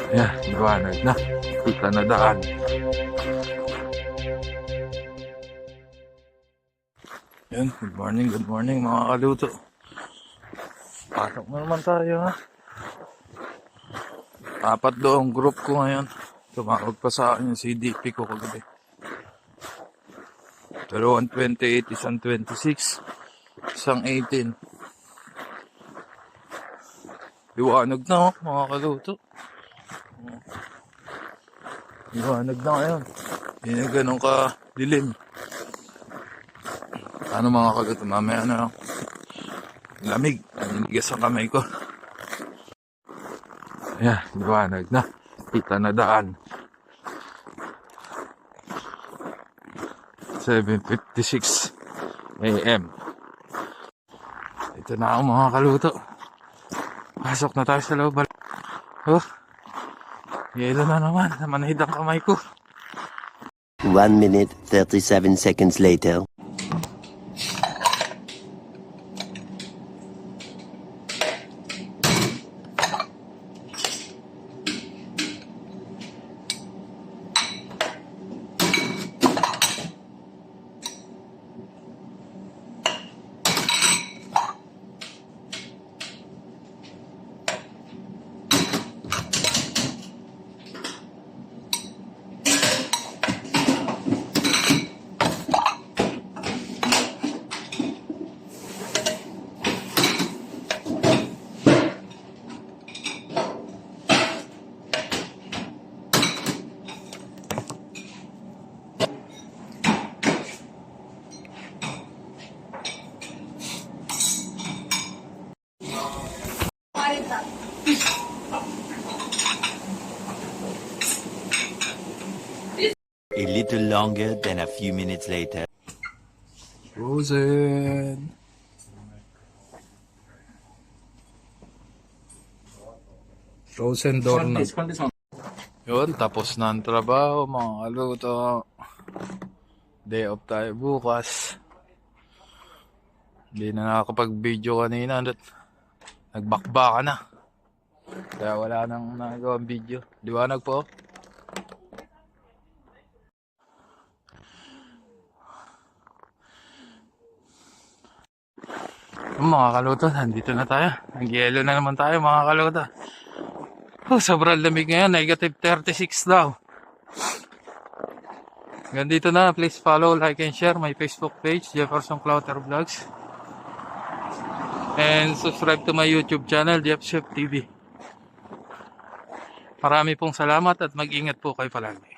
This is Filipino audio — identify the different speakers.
Speaker 1: Ayan, liwanag na. Kita na daan. Yan, good morning mga kaluto. Pasok na naman tayo ha. Apat doong group ko ngayon. Tumawag pa sa akin yung CDP ko kagabi. Dalawang 28, isang 26, isang 18. Liwanag na mga kaluto. Liwanag na ngayon. Hindi na ganun ka dilim. Ano mga kaluto, mamaya na lang. Lamig. Naninigas ang kamay ko. Ayan, liwanag na. Kita na daan. 7:56 AM. Ito na ako mga kaluto. Pasok na tayo sa loob. Oh, yelo na naman. Namanhid ang kamay ko.
Speaker 2: 1 minute, 37 seconds later. A little longer than a few minutes later.
Speaker 1: Frozen. Frozen doorknob. Yun, tapos na ang trabaho mga kaluto. Day off tayo bukas. Hindi na nakakapag-video kanina. Nagbakbaka na. Kaya wala nang nagawang video. Liwanag po. Mga kaluto, nandito na tayo. Nag-yelo na naman tayo mga kaluto. Oh, sobrang lamig ngayon. Negative 36 daw. Ganito na. Please follow, like, and share my Facebook page, Jefferson Clouter Vlogs. And subscribe to my YouTube channel, Jeff Chef TV. Marami pong salamat at mag-ingat po kayo palagi.